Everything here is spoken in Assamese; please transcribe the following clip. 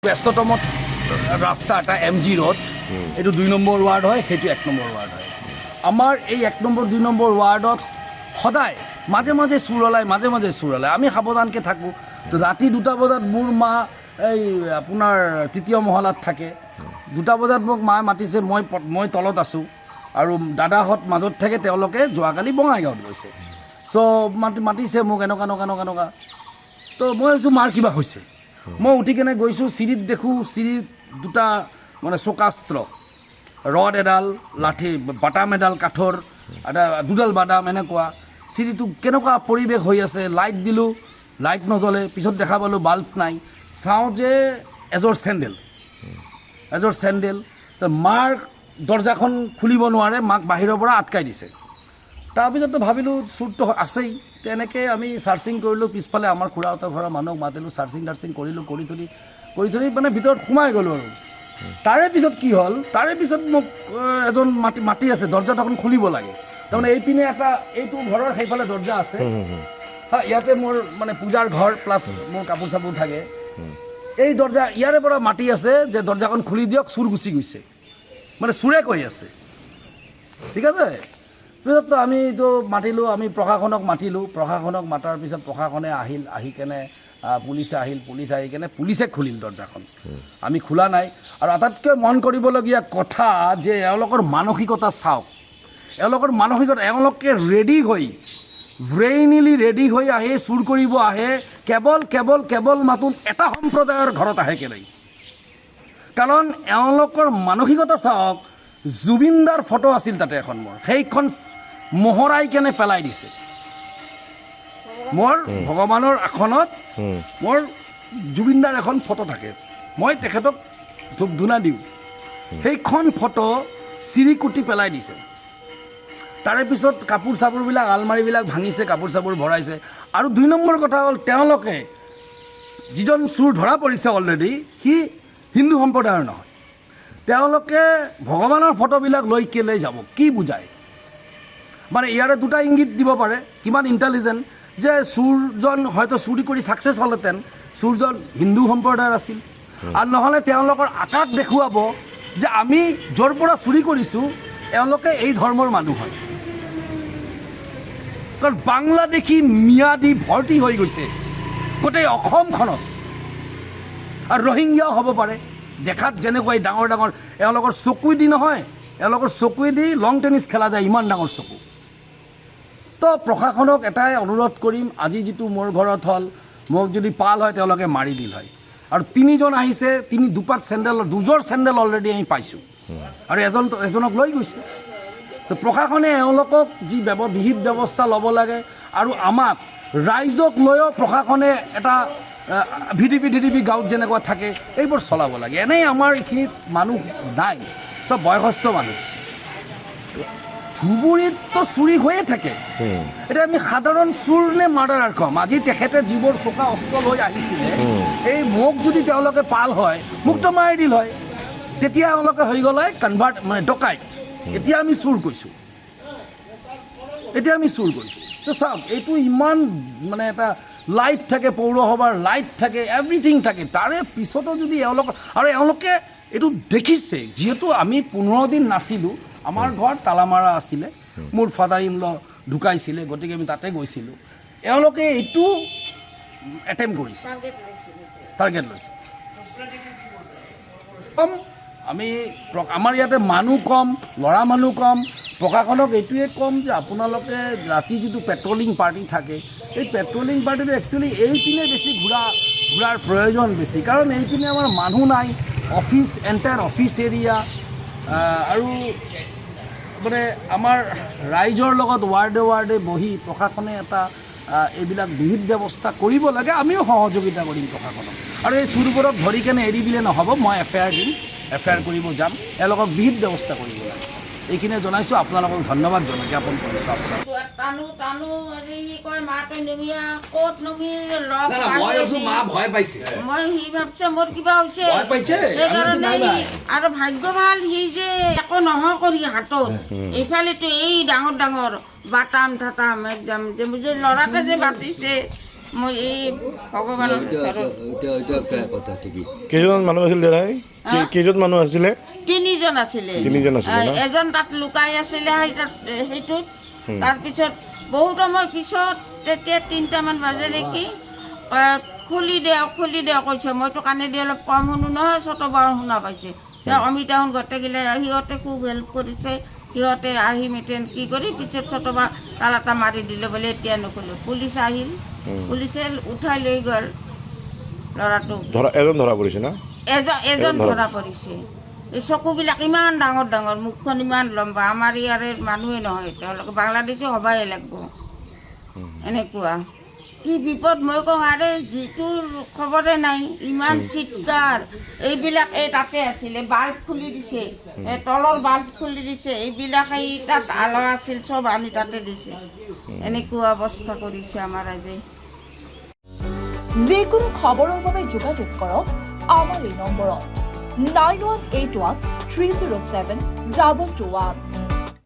ব্যস্ততম ৰাস্তা এটা MG ৰোড, এইটো 2 নম্বৰ ৱাৰ্ড হয়, সেইটো 1 নম্বৰ ৱাৰ্ড হয়। আমাৰ এই 1 নম্বৰ 2 নম্বৰ ৱাৰ্ডত সদায় মাজে মাজে চুৰ ওলায়, আমি সাৱধানকৈ থাকোঁ। তো ৰাতি 2টা বজাত মোৰ মা এই আপোনাৰ তৃতীয় মহলাত থাকে। 2টা বজাত মোক মায়ে মাতিছে, মই তলত আছোঁ আৰু দাদাহঁত মাজত থাকে, তেওঁলোকে যোৱাকালি বঙাইগাঁৱত গৈছে। চ' মাতিছে মোক এনেকুৱা। তো মই ভাবিছোঁ মাৰ কিবা হৈছে। মই উঠি কেনে গৈছোঁ, চিৰিত দেখোঁ, চিৰিত 2টা মানে চকাস্ত্ৰ, ৰড এডাল, লাঠি বাটাম এডাল কাঠৰ, এটা 2ডাল বাদাম, এনেকুৱা চিৰিটো কেনেকুৱা পৰিৱেশ হৈ আছে। লাইট দিলোঁ, লাইট নজ্বলে। পিছত দেখা পালোঁ বাল্ব নাই। চাওঁ যে এযোৰ চেণ্ডেল। মাৰ দৰ্জাখন খুলিব নোৱাৰে, মাক বাহিৰৰ পৰা আটকাই দিছে। তাৰপিছততো ভাবিলোঁ চুৰটো আছেই। তেনেকৈ আমি চাৰ্চিং কৰিলোঁ, পিছফালে আমাৰ খুৰাহঁতৰ ঘৰৰ মানুহক মাতিলোঁ, চাৰ্চিং কৰিলোঁ, কৰি থৈ মানে ভিতৰত সোমাই গ'লোঁ আৰু। তাৰে পিছত কি হ'ল, তাৰে পিছত মোক এজন মাতি আছে, দৰ্জাটো এখন খুলিব লাগে। তাৰমানে এইপিনে এইটো ঘৰৰ সেইফালে দৰ্জা আছে, ইয়াতে মোৰ মানে পূজাৰ ঘৰ প্লাছ মোৰ কাপোৰ চাপোৰ থাকে। এই দৰ্জা ইয়াৰে পৰা মাতি আছে যে দৰ্জাখন খুলি দিয়ক, চুৰ গুচি গৈছে, মানে চুৰে কৈ আছে। ঠিক আছে, পিছততো আমিতো মাতিলোঁ, আমি প্ৰশাসনক মাতাৰ পিছত প্ৰশাসনে আহি কেনে পুলিচ আহি কেনে পুলিচে খুলিল দৰ্জাখন, আমি খোলা নাই। আৰু আটাইতকৈ মন কৰিবলগীয়া কথা যে এওঁলোকৰ মানসিকতা চাওক, এওঁলোকে ব্ৰেইনিলি ৰেডি হৈ আহে, চুৰ কৰিব আহে, কেৱল মাথোন এটা সম্প্ৰদায়ৰ ঘৰত আহে কেনেই। কাৰণ এওঁলোকৰ মানসিকতা চাওক, জুবিন দাৰ ফটো আছিল তাতে এখন, মোৰ সেইখন মোহৰাই কেনে পেলাই দিছে। মোৰ ভগৱানৰ আসনত মোৰ জুবিন দাৰ এখন ফটো থাকে, মই তেখেতক ধূপ ধূনা দিওঁ, সেইখন ফটো চিৰিকুটি পেলাই দিছে। তাৰে পিছত কাপোৰ চাপোৰবিলাক, আলমাৰীবিলাক ভাঙিছে, কাপোৰ চাপোৰ ভৰাইছে। আৰু 2 নম্বৰ কথা হ'ল, তেওঁলোকে যিজন চুৰ ধৰা পৰিছে অলৰেডি, সি হিন্দু সম্প্ৰদায়ৰ নহয়। তেওঁলোকে ভগৱানৰ ফটোবিলাক লৈ কেলে যাব, কি বুজায়? মানে ইয়াৰে 2টা ইংগিত দিব পাৰে, কিমান ইণ্টেলিজেণ্ট, যে চুৰজন হয়তো চুৰি কৰি ছাকচেছ হ'লহেঁতেন, চুৰজন হিন্দু সম্প্ৰদায়ৰ আছিল। আৰু নহ'লে তেওঁলোকৰ আকাশ দেখুৱাব যে আমি য'ৰ পৰা চুৰি কৰিছোঁ এওঁলোকে এই ধৰ্মৰ মানুহ হয়। কাৰণ বাংলাদেশী মিয়াদি ভৰ্তি হৈ গৈছে গোটেই অসমখনত। আৰু ৰোহিংগীয়াও হ'ব পাৰে, দেখাত যেনেকৈ ডাঙৰ এওঁলোকৰ চকুৱেদি লং টেনিছ খেলা যায়, ইমান ডাঙৰ চকু। তো প্ৰশাসনক এটাই অনুৰোধ কৰিম, আজি যিটো মোৰ ঘৰত হ'ল, মোক যদি পাল হয় তেওঁলোকে মাৰি দিল হয়। আৰু 3জন আহিছে, 2যোৰ চেণ্ডেল অলৰেডি আমি পাইছোঁ, আৰু এজনক লৈ গৈছে। তো প্ৰশাসনে এওঁলোকক যি বিহিত ব্যৱস্থা ল'ব লাগে, আৰু আমাক ৰাইজক লৈও প্ৰশাসনে এটা ভিডিপি গাঁৱত যেনেকুৱা থাকে এইবোৰ চলাব লাগে। এনেই আমাৰ এইখিনিত মানুহ নাই, চব বয়সস্থ মানুহ। ধুবুৰীততো চুৰি হৈয়ে থাকে। এতিয়া আমি সাধাৰণ চুৰ নে মাৰ্ডাৰাৰ কম? আজি তেখেতে যিবোৰ চোকা অস্ত্ৰ হৈ আহিছিলে, এই মোক যদি তেওঁলোকে পাল হয়, মোকতো মাৰি দিল হয়। তেতিয়া এওঁলোকে হৈ গ'লে মানে ডকাইত। এতিয়া আমি চুৰ কৰিছোঁ। তো চাওক, এইটো ইমান মানে এটা লাইট থাকে, পৌৰসভাৰ লাইট থাকে, এভৰিথিং থাকে। তাৰে পিছতো যদি এওঁলোকে এইটো দেখিছে, যিহেতু আমি 15 দিন নাছিলোঁ, আমাৰ ঘৰ তালামাৰা আছিলে, মোৰ ফাদাৰ ইন ল ঢুকাইছিলে, গতিকে আমি তাতে গৈছিলোঁ। এওঁলোকে এইটো এটেম্প কৰিছে, টাৰ্গেট লৈছে। আমাৰ ইয়াতে মানুহ কম, ল'ৰা মানুহ কম। প্ৰশাসনক এইটোৱে ক'ম যে আপোনালোকে ৰাতি যিটো পেট্ৰলিং পাৰ্টি থাকে, এই পেট্ৰলিং পাৰ্টিটো একচুৱেলি এইপিনে বেছি ঘূৰাৰ প্ৰয়োজন বেছি। কাৰণ এইপিনে আমাৰ মানুহ নাই, এণ্টায়াৰ অফিচ এৰিয়া, আৰু মানে আমাৰ ৰাইজৰ লগত ৱাৰ্ডে বহি প্ৰশাসনে এটা এইবিলাক বিহিত ব্যৱস্থা কৰিব লাগে। আমিও সহযোগিতা কৰিম প্ৰশাসনক। আৰু এই চুৰবোৰক ধৰি কেনে এৰি দিলে নহ'ব, মই এফআইআৰ দিম, এফআইআৰ কৰিব যাম, এওঁলোকক বিহিত ব্যৱস্থা কৰিব লাগে। এইখিনিয়ে জনাইছোঁ, আপোনালোকক ধন্যবাদ জ্ঞাপন কৰিছোঁ। আপোনাক আৰু ভাগ্য ভাল সি যে একো নহয় কৰি হাতত, এইফালেতো এই ডাঙৰ বাটাম একদম যে ল'ৰাটা যে বাচিছে, মই এই ভগৱানৰ ওচৰত কথা ঠিকই কেইজন মানুহ আছিল দাদাই কেইজন মানুহ আছিলে তিনিজন আছিলে এজন তাত লুকাই আছিলে সেইটোত তাৰপিছত বহুত সময় পিছত তেতিয়া 3টামান বাজে নেকি খুলি দে কৈছে মইতো কাণেদি অলপ কম শুনো নহয় চতবাৰ শুনা পাইছে অমিতাহঁত গোটেইগিলা সিহঁতে খুব হেল্প কৰিছে সিহঁতে আহি মেটেন কি কৰি পিছত চতবাৰ তালা এটা মাৰি দিলে বোলে এতিয়া নক'লে পুলিচ আহিল পুলিচে উঠাই লৈ গ'ল ল'ৰাটোক এজন ধৰা পৰিছে না এজন ধৰা পৰিছে এই চকুবিলাক ইমান ডাঙৰ ডাঙৰ মুখখন ইমান লম্বা আমাৰ ইয়াৰে মানুহে নহয় তেওঁলোকে বাংলাদেশে হ'বাই লাগিব এনেকুৱা কি বিপদ মই কওঁ আৰে যিটোৰ খবৰে নাই ইমান চিৎকাৰ এইবিলাক এই তাতে আছিলে বাল্ব খুলি দিছে এই তলৰ বাল্ব খুলি দিছে এইবিলাক এই তাত আলো আছিল চব আনি তাতে দিছে এনেকুৱা অৱস্থা কৰিছে আমাৰ আজি যিকোনো খবৰৰ বাবে যোগাযোগ কৰক আমাৰ এই নম্বৰত 9181 307 221